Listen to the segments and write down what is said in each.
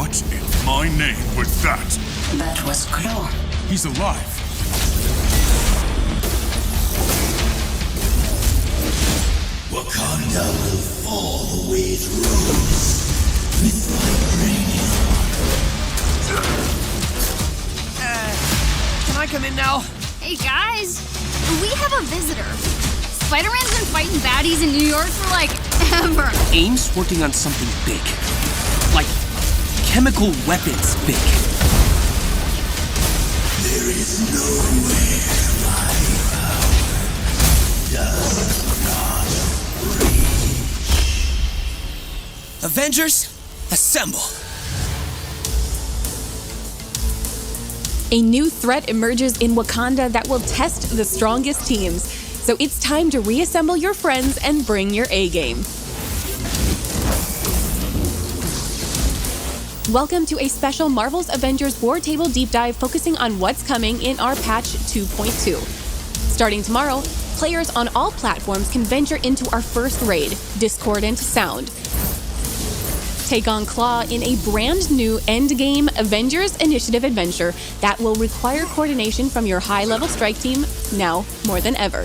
What in my name was that? That was Claw. He's alive. Wakanda will fall the way it rose. With vibranium. Can I come in now? Hey guys, we have a visitor. Spider-Man's been fighting baddies in New York for like ever. AIM's working on something big. Like chemical weapons big. There is nowhere my power does not reach. Avengers, assemble. A new threat emerges in Wakanda that will test the strongest teams. So it's time to reassemble your friends and bring your A-game. Welcome to a special Marvel's Avengers War Table Deep Dive focusing on what's coming in our patch 2.2. Starting tomorrow, players on all platforms can venture into our first raid, Discordant Sound. Take on Claw in a brand new endgame Avengers Initiative adventure that will require coordination from your high-level strike team now more than ever.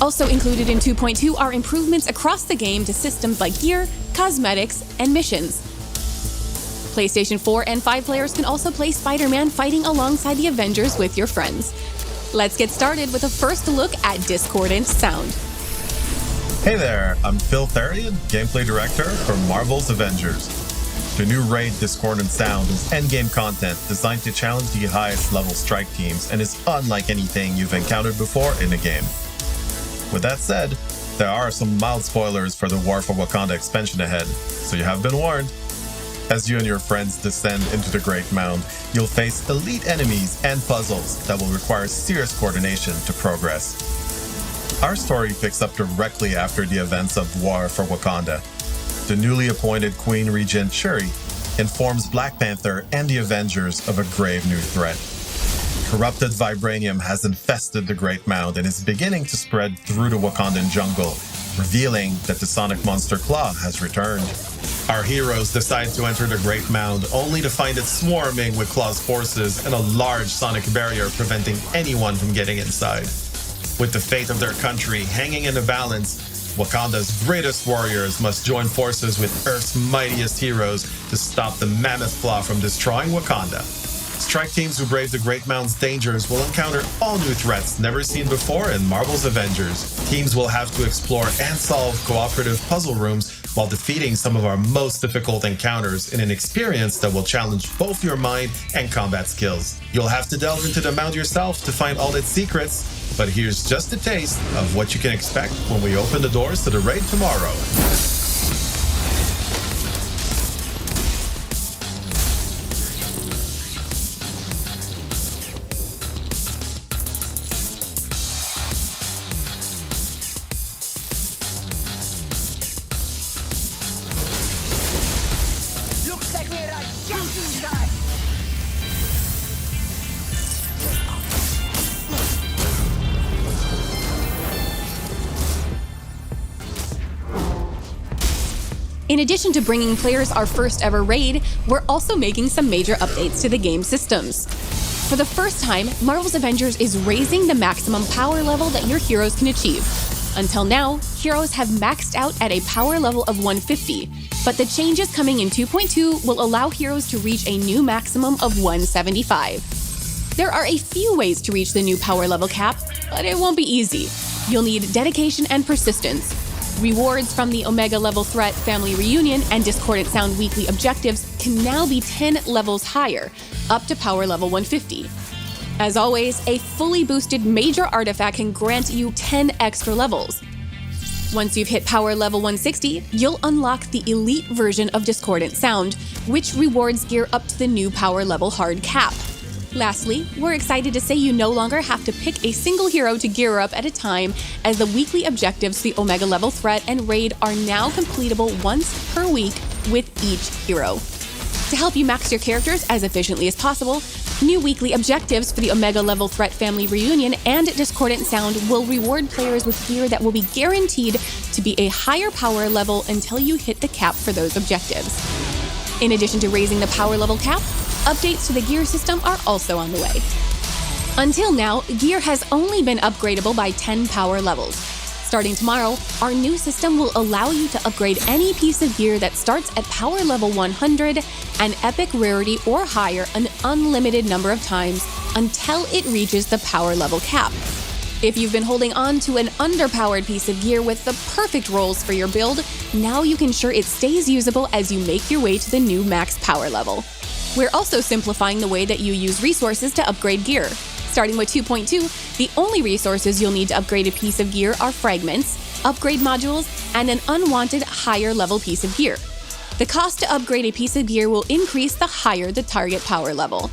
Also included in 2.2 are improvements across the game to systems like gear, cosmetics, and missions. PlayStation 4 and 5 players can also play Spider-Man fighting alongside the Avengers with your friends. Let's get started with a first look at Discordant Sound. Hey there, I'm Phil Therian, Gameplay Director for Marvel's Avengers. The new raid Discordant Sound is endgame content designed to challenge the highest level strike teams and is unlike anything you've encountered before in the game. With that said, there are some mild spoilers for the War for Wakanda expansion ahead, so you have been warned. As you and your friends descend into the Great Mound, you'll face elite enemies and puzzles that will require serious coordination to progress. Our story picks up directly after the events of War for Wakanda. The newly appointed Queen Regent Shuri informs Black Panther and the Avengers of a grave new threat. Corrupted vibranium has infested the Great Mound and is beginning to spread through the Wakandan jungle, revealing that the sonic monster Claw has returned. Our heroes decide to enter the Great Mound only to find it swarming with Claw's forces and a large sonic barrier preventing anyone from getting inside. With the fate of their country hanging in the balance, Wakanda's greatest warriors must join forces with Earth's mightiest heroes to stop the Mammoth Claw from destroying Wakanda. Strike teams who brave the Great Mound's dangers will encounter all new threats never seen before in Marvel's Avengers. Teams will have to explore and solve cooperative puzzle rooms while defeating some of our most difficult encounters in an experience that will challenge both your mind and combat skills. You'll have to delve into the mound yourself to find all its secrets, but here's just a taste of what you can expect when we open the doors to the raid tomorrow. Looks like we're a jumping guy. In addition to bringing players our first ever raid, we're also making some major updates to the game systems. For the first time, Marvel's Avengers is raising the maximum power level that your heroes can achieve. Until now, heroes have maxed out at a power level of 150, but the changes coming in 2.2 will allow heroes to reach a new maximum of 175. There are a few ways to reach the new power level cap, but it won't be easy. You'll need dedication and persistence. Rewards from the Omega level threat Family Reunion and Discordant Sound weekly objectives can now be 10 levels higher, up to power level 150. As always, a fully boosted major artifact can grant you 10 extra levels. Once you've hit power level 160, you'll unlock the elite version of Discordant Sound, which rewards gear up to the new power level hard cap. Lastly, we're excited to say you no longer have to pick a single hero to gear up at a time, as the weekly objectives to the Omega level threat and raid are now completable once per week with each hero. To help you max your characters as efficiently as possible, new weekly objectives for the Omega level threat Family Reunion and Discordant Sound will reward players with gear that will be guaranteed to be a higher power level until you hit the cap for those objectives. In addition to raising the power level cap, updates to the gear system are also on the way. Until now, gear has only been upgradable by 10 power levels. Starting tomorrow, our new system will allow you to upgrade any piece of gear that starts at power level 100 and epic rarity or higher an unlimited number of times until it reaches the power level cap. If you've been holding on to an underpowered piece of gear with the perfect rolls for your build, now you can ensure it stays usable as you make your way to the new max power level. We're also simplifying the way that you use resources to upgrade gear. Starting with 2.2, the only resources you'll need to upgrade a piece of gear are fragments, upgrade modules, and an unwanted higher level piece of gear. The cost to upgrade a piece of gear will increase the higher the target power level.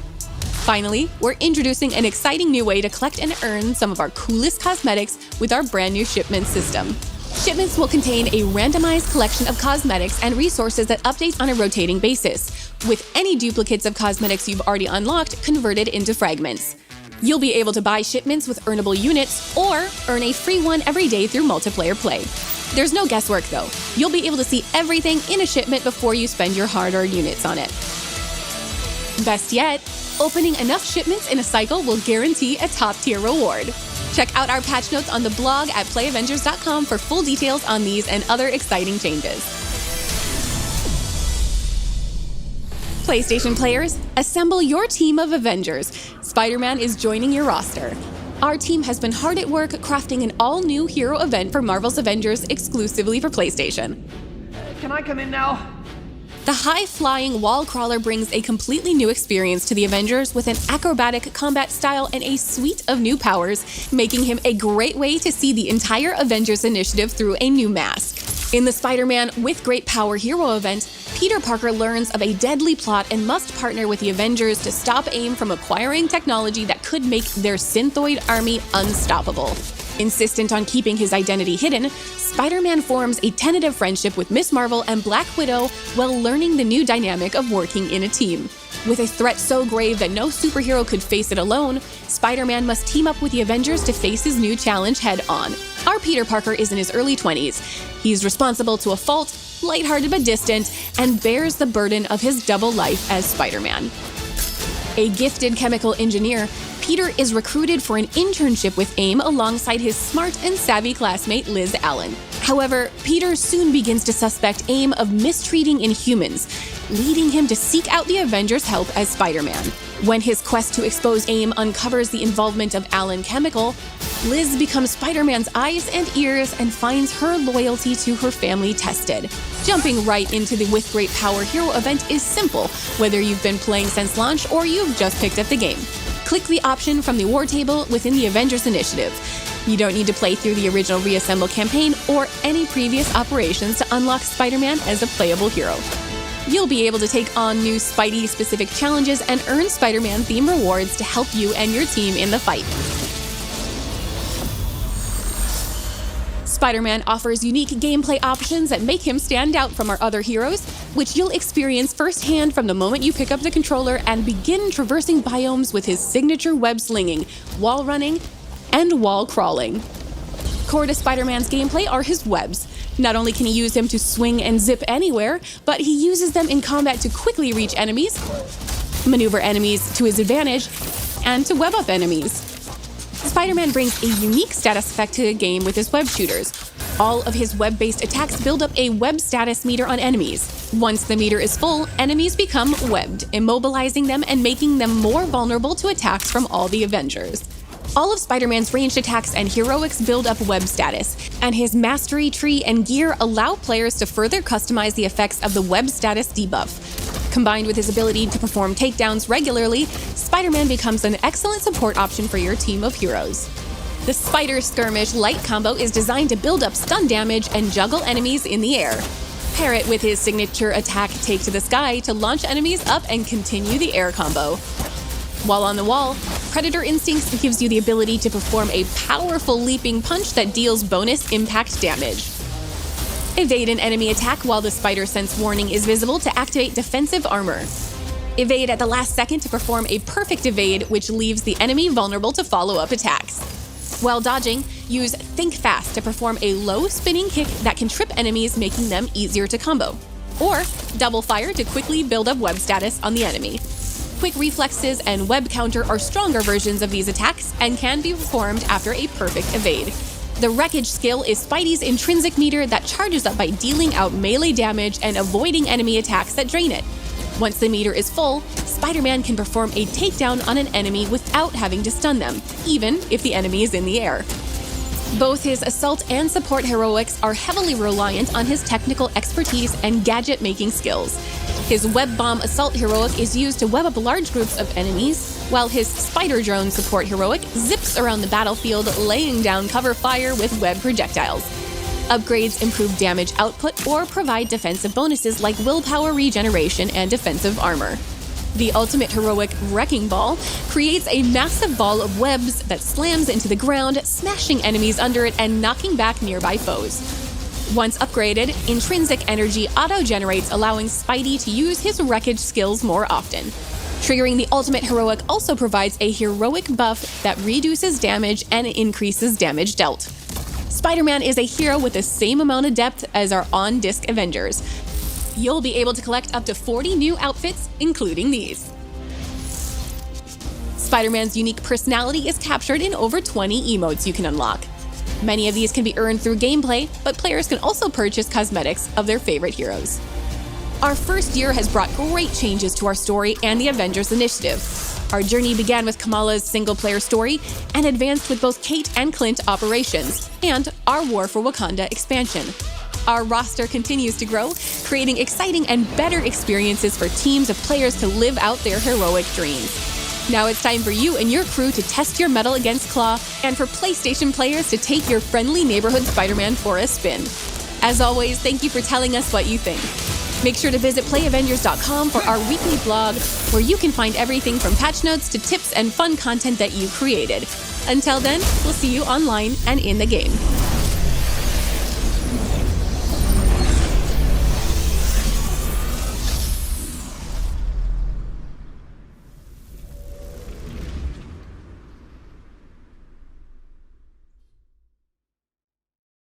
Finally, we're introducing an exciting new way to collect and earn some of our coolest cosmetics with our brand new shipment system. Shipments will contain a randomized collection of cosmetics and resources that update on a rotating basis, with any duplicates of cosmetics you've already unlocked converted into fragments. You'll be able to buy shipments with earnable units or earn a free one every day through multiplayer play. There's no guesswork though. You'll be able to see everything in a shipment before you spend your hard-earned units on it. Best yet, opening enough shipments in a cycle will guarantee a top-tier reward. Check out our patch notes on the blog at playavengers.com for full details on these and other exciting changes. PlayStation players, assemble your team of Avengers. Spider-Man is joining your roster. Our team has been hard at work crafting an all-new hero event for Marvel's Avengers exclusively for PlayStation. Can I come in now? The high-flying wall crawler brings a completely new experience to the Avengers with an acrobatic combat style and a suite of new powers, making him a great way to see the entire Avengers initiative through a new mask. In the Spider-Man with Great Power Hero event, Peter Parker learns of a deadly plot and must partner with the Avengers to stop AIM from acquiring technology that could make their synthoid army unstoppable. Insistent on keeping his identity hidden, Spider-Man forms a tentative friendship with Miss Marvel and Black Widow while learning the new dynamic of working in a team. With a threat so grave that no superhero could face it alone, Spider-Man must team up with the Avengers to face his new challenge head-on. Our Peter Parker is in his early 20s. He's responsible to a fault, lighthearted but distant, and bears the burden of his double life as Spider-Man. A gifted chemical engineer, Peter is recruited for an internship with AIM alongside his smart and savvy classmate Liz Allen. However, Peter soon begins to suspect AIM of mistreating Inhumans, leading him to seek out the Avengers' help as Spider-Man. When his quest to expose AIM uncovers the involvement of Allen Chemical, Liz becomes Spider-Man's eyes and ears and finds her loyalty to her family tested. Jumping right into the With Great Power Hero event is simple, whether you've been playing since launch or you've just picked up the game. Click the option from the war table within the Avengers Initiative. You don't need to play through the original Reassemble campaign or any previous operations to unlock Spider-Man as a playable hero. You'll be able to take on new Spidey-specific challenges and earn Spider-Man-themed rewards to help you and your team in the fight. Spider-Man offers unique gameplay options that make him stand out from our other heroes, which you'll experience firsthand from the moment you pick up the controller and begin traversing biomes with his signature web slinging, wall running, and wall crawling. Core to Spider-Man's gameplay are his webs. Not only can he use them to swing and zip anywhere, but he uses them in combat to quickly reach enemies, maneuver enemies to his advantage, and to web up enemies. Spider-Man brings a unique status effect to the game with his web shooters. All of his web-based attacks build up a web status meter on enemies. Once the meter is full, enemies become webbed, immobilizing them and making them more vulnerable to attacks from all the Avengers. All of Spider-Man's ranged attacks and heroics build up web status, and his mastery tree and gear allow players to further customize the effects of the web status debuff. Combined with his ability to perform takedowns regularly, Spider-Man becomes an excellent support option for your team of heroes. The Spider Skirmish light combo is designed to build up stun damage and juggle enemies in the air. Pair it with his signature attack Take to the Sky to launch enemies up and continue the air combo. While on the wall, Predator Instincts gives you the ability to perform a powerful leaping punch that deals bonus impact damage. Evade an enemy attack while the Spider Sense warning is visible to activate defensive armor. Evade at the last second to perform a perfect evade, which leaves the enemy vulnerable to follow-up attacks. While dodging, use Think Fast to perform a low spinning kick that can trip enemies, making them easier to combo. or double fire to quickly build up web status on the enemy. Quick reflexes and web counter are stronger versions of these attacks and can be performed after a perfect evade. The wreckage skill is Spidey's intrinsic meter that charges up by dealing out melee damage and avoiding enemy attacks that drain it. Once the meter is full, Spider-Man can perform a takedown on an enemy without having to stun them, even if the enemy is in the air. Both his assault and support heroics are heavily reliant on his technical expertise and gadget-making skills. His web bomb assault heroic is used to web up large groups of enemies, while his spider drone support heroic zips around the battlefield, laying down cover fire with web projectiles. Upgrades improve damage output or provide defensive bonuses like willpower regeneration and defensive armor. The ultimate heroic Wrecking Ball creates a massive ball of webs that slams into the ground, smashing enemies under it and knocking back nearby foes. Once upgraded, Intrinsic Energy auto-generates, allowing Spidey to use his wreckage skills more often. Triggering the ultimate heroic also provides a heroic buff that reduces damage and increases damage dealt. Spider-Man is a hero with the same amount of depth as our on-disc Avengers. You'll be able to collect up to 40 new outfits, including these. Spider-Man's unique personality is captured in over 20 emotes you can unlock. Many of these can be earned through gameplay, but players can also purchase cosmetics of their favorite heroes. Our first year has brought great changes to our story and the Avengers Initiative. Our journey began with Kamala's single-player story and advanced with both Kate and Clint operations, and our War for Wakanda expansion. Our roster continues to grow, creating exciting and better experiences for teams of players to live out their heroic dreams. Now it's time for you and your crew to test your mettle against Claw, and for PlayStation players to take your friendly neighborhood Spider-Man for a spin. As always, thank you for telling us what you think. Make sure to visit playavengers.com for our weekly blog, where you can find everything from patch notes to tips and fun content that you created. Until then, we'll see you online and in the game.